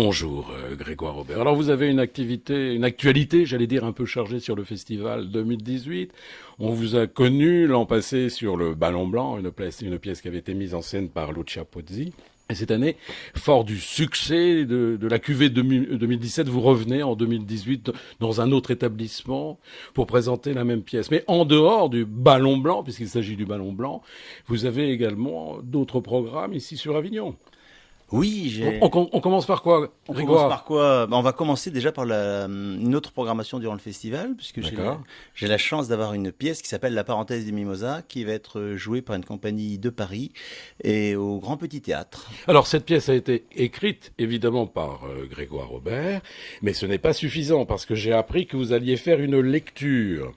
Bonjour Grégoire Robert. Alors vous avez une actualité, j'allais dire un peu chargée sur le festival 2018. On vous a connu l'an passé sur le Ballon Blanc, une pièce qui avait été mise en scène par Lucia Pozzi. Et cette année, fort du succès de la cuvée 2017, vous revenez en 2018 dans un autre établissement pour présenter la même pièce. Mais en dehors du Ballon Blanc, puisqu'il s'agit du Ballon Blanc, vous avez également d'autres programmes ici sur Avignon. Oui, On commence par quoi, Grégoire? commence par quoi? On va commencer déjà par une autre programmation durant le festival, puisque j'ai la chance d'avoir une pièce qui s'appelle La Parenthèse des Mimosas, qui va être jouée par une compagnie de Paris et au Grand Petit Théâtre. Alors cette pièce a été écrite évidemment par Grégoire Robert, mais ce n'est pas suffisant parce que j'ai appris que vous alliez faire une lecture.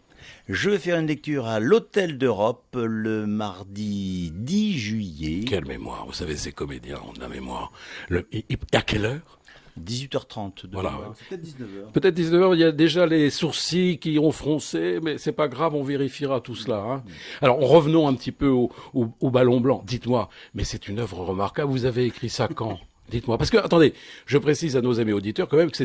Je vais faire une lecture à l'Hôtel d'Europe le mardi 10 juillet. Quelle mémoire, vous savez, ces comédiens ont de la mémoire. À quelle heure? 18h30. Voilà. C'est peut-être 19h. Peut-être 19h, il y a déjà les sourcils qui ont froncé, mais c'est pas grave, on vérifiera tout cela. Hein. Alors, revenons un petit peu au Ballon Blanc. Dites-moi, mais c'est une œuvre remarquable, vous avez écrit ça quand? Dites-moi, parce que attendez, je précise à nos amis auditeurs quand même que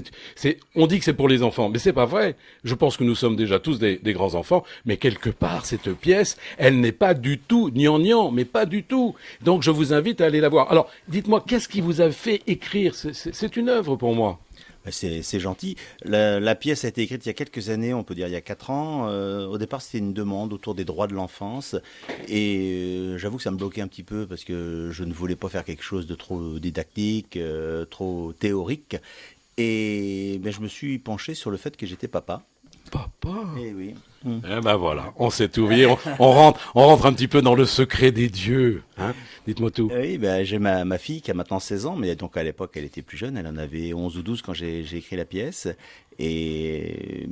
on dit que c'est pour les enfants, mais c'est pas vrai. Je pense que nous sommes déjà tous des grands enfants, mais quelque part cette pièce, elle n'est pas du tout gnangnan, mais pas du tout. Donc je vous invite à aller la voir. Alors, dites-moi, qu'est-ce qui vous a fait écrire? C'est une œuvre pour moi. C'est gentil. La pièce a été écrite il y a quelques années, on peut dire il y a 4 ans. Au départ, c'était une demande autour des droits de l'enfance. Et j'avoue que ça me bloquait un petit peu parce que je ne voulais pas faire quelque chose de trop didactique, trop théorique. Et je me suis penché sur le fait que j'étais papa. Papa. Eh oui. Eh ben voilà, on s'est tout oublié. On rentre un petit peu dans le secret des dieux. Hein, dites-moi tout. Oui, j'ai ma fille qui a maintenant 16 ans, mais donc à l'époque elle était plus jeune, elle en avait 11 ou 12 quand j'ai écrit la pièce. Et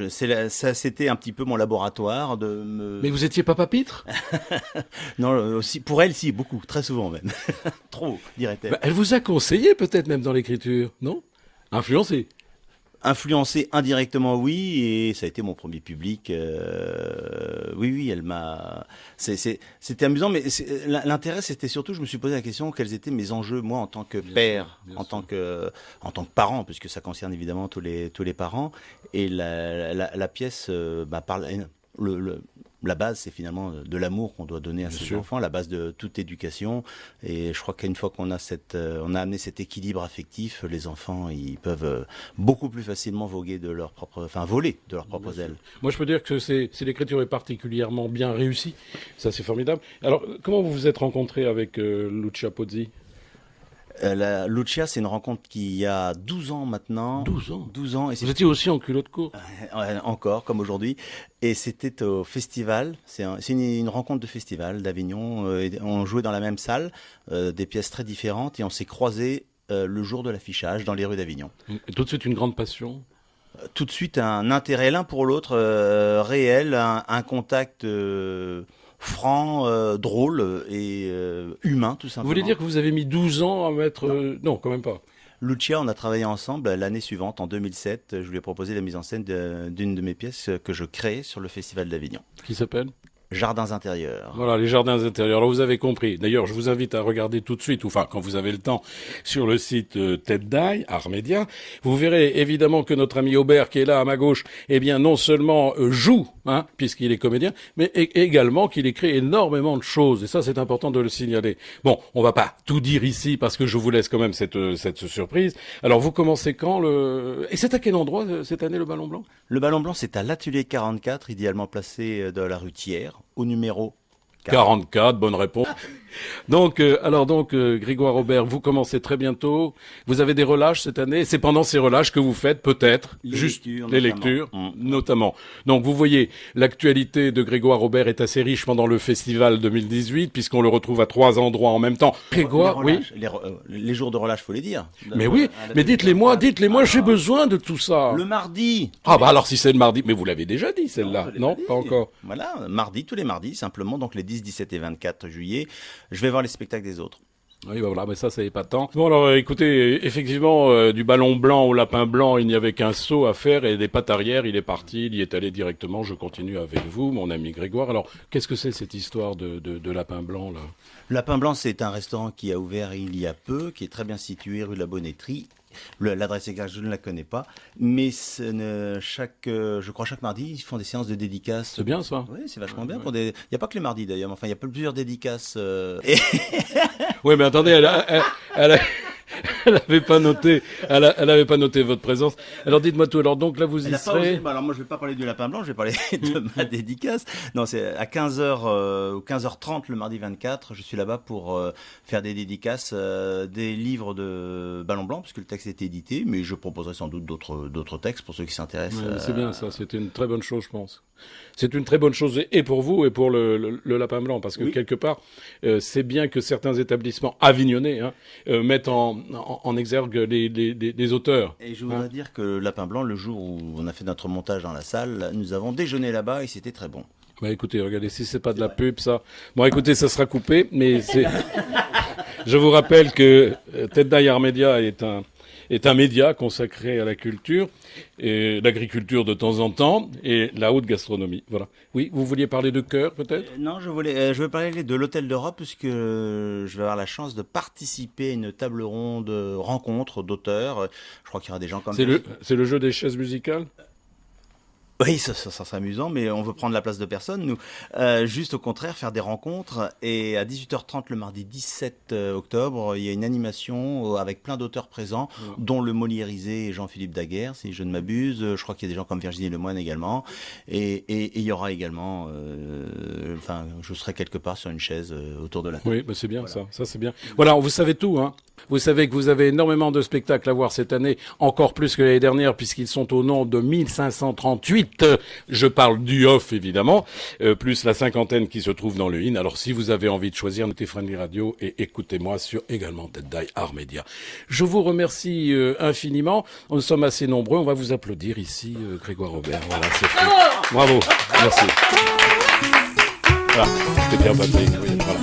ça c'était un petit peu mon laboratoire de me... Mais vous étiez papa pitre? Non, aussi pour elle, si, beaucoup, très souvent même. Trop, dirait-elle. Ben, elle vous a conseillé peut-être même dans l'écriture, non? Influencé. Influencé indirectement, oui, et ça a été mon premier public. Oui, elle m'a. C'était amusant, mais l'intérêt, c'était surtout, je me suis posé la question, quels étaient mes enjeux, moi, en tant que père, en tant que parent, puisque ça concerne évidemment tous les parents. Et la pièce parle. La base, c'est finalement de l'amour qu'on doit donner à ses enfants, la base de toute éducation. Et je crois qu'une fois qu'on a on a amené cet équilibre affectif, les enfants, ils peuvent beaucoup plus facilement voler de leurs propres ailes. Moi, je peux dire que l'écriture est particulièrement bien réussie. Ça, c'est formidable. Alors, comment vous vous êtes rencontré avec Lucia Pozzi? Lucia, c'est une rencontre qui y a 12 ans maintenant. 12 ans. 12 ans. Et vous étiez aussi en culotte courte? Encore, comme aujourd'hui. Et c'était au festival. C'est une rencontre de festival d'Avignon. On jouait dans la même salle, des pièces très différentes, et on s'est croisés le jour de l'affichage dans les rues d'Avignon. Et tout de suite une grande passion? Tout de suite un intérêt l'un pour l'autre réel, un contact franc, drôle et humain, tout simplement. Vous voulez dire que vous avez mis 12 ans à mettre... Non, quand même pas. Lucia, on a travaillé ensemble l'année suivante, en 2007. Je lui ai proposé la mise en scène d'une de mes pièces que je crée sur le Festival d'Avignon. Qui s'appelle? Jardins intérieurs. Voilà, les jardins intérieurs. Alors vous avez compris. D'ailleurs, je vous invite à regarder tout de suite, ou enfin quand vous avez le temps, sur le site Tête d'Aille, Art Média. Vous verrez évidemment que notre ami Aubert, qui est là à ma gauche, eh bien non seulement joue, hein, puisqu'il est comédien, mais également qu'il écrit énormément de choses. Et ça, c'est important de le signaler. Bon, on va pas tout dire ici parce que je vous laisse quand même cette surprise. Alors vous commencez quand Et c'est à quel endroit cette année le Ballon Blanc? Le Ballon Blanc, c'est à l'atelier 44, idéalement placé dans la rue Thiers, au numéro 44, bonne réponse. Donc, Grégoire Robert, vous commencez très bientôt. Vous avez des relâches cette année. C'est pendant ces relâches que vous faites peut-être les lectures, notamment. Donc, vous voyez, l'actualité de Grégoire Robert est assez riche pendant le festival 2018, puisqu'on le retrouve à 3 endroits en même temps. Grégoire, oui. Les jours de relâche, faut les dire. Mais oui, mais dites-les-moi, j'ai besoin de tout ça. Le mardi. Ah bah alors si c'est le mardi, mais vous l'avez déjà dit celle-là, non? Pas encore. Voilà, mardi, tous les mardis, simplement, donc les 10, 17 et 24 juillet. Je vais voir les spectacles des autres. Oui, bah voilà, mais ça n'est pas tant. Bon, alors, écoutez, effectivement, du Ballon Blanc au Lapin Blanc, il n'y avait qu'un saut à faire et des pattes arrière, il est parti, il y est allé directement. Je continue avec vous, mon ami Grégoire. Alors, qu'est-ce que c'est cette histoire de Lapin Blanc, là? Lapin Blanc, c'est un restaurant qui a ouvert il y a peu, qui est très bien situé rue de la Bonneterie. L'adresse exacte, je ne la connais pas. Mais je crois chaque mardi, ils font des séances de dédicaces. C'est bien ça. Oui, c'est vachement bien. Il n'y a pas que les mardis d'ailleurs, mais enfin, il y a plusieurs dédicaces. Oui, mais attendez, elle avait pas noté, elle avait pas noté votre présence. Alors dites-moi tout. Alors donc là vous y serez. Alors moi je vais pas parler du lapin blanc, je vais parler de ma dédicace. Non, c'est à 15h ou 15h30 le mardi 24, je suis là-bas pour faire des dédicaces des livres de Ballon Blanc puisque le texte est édité, mais je proposerai sans doute d'autres textes pour ceux qui s'intéressent. Ouais, c'est bien ça, c'est une très bonne chose je pense. C'est une très bonne chose et pour vous et pour le lapin blanc parce que quelque part c'est bien que certains établissements avignonnais mettent en exergue les auteurs. Et je voudrais dire que le lapin blanc, le jour où on a fait notre montage dans la salle, nous avons déjeuné là-bas et c'était très bon. Bah écoutez, regardez, si c'est pas de la pub ça. Bon écoutez, ça sera coupé, mais c'est. Je vous rappelle que Tête d'Aille Média est un média consacré à la culture et l'agriculture de temps en temps et la haute gastronomie. Voilà. Oui, vous vouliez parler de cœur peut-être Non, je veux parler de l'Hôtel d'Europe puisque je vais avoir la chance de participer à une table ronde rencontre d'auteurs. Je crois qu'il y aura des gens comme C'est le jeu des chaises musicales. Oui, ça serait amusant, mais on veut prendre la place de personne, nous. Juste au contraire, faire des rencontres. Et à 18h30 le mardi 17 octobre, il y a une animation avec plein d'auteurs présents, dont le Moliérisé et Jean-Philippe Daguerre, si je ne m'abuse. Je crois qu'il y a des gens comme Virginie Lemoine également. Et il y aura également... je serai quelque part sur une chaise autour de la table. Oui, bah c'est bien voilà. Ça c'est bien. Voilà, vous savez tout, hein. Vous savez que vous avez énormément de spectacles à voir cette année, encore plus que l'année dernière, puisqu'ils sont au nombre de 1538. Je parle du off, évidemment, plus la cinquantaine qui se trouve dans le in. Alors, si vous avez envie de choisir, notez Friendly Radio et écoutez-moi sur également Tête d'Aille Art Média. Je vous remercie infiniment. Nous sommes assez nombreux. On va vous applaudir ici, Grégoire Robert. Voilà, c'est fait. Bravo. Merci. Voilà, c'était bien passé. Oui, voilà.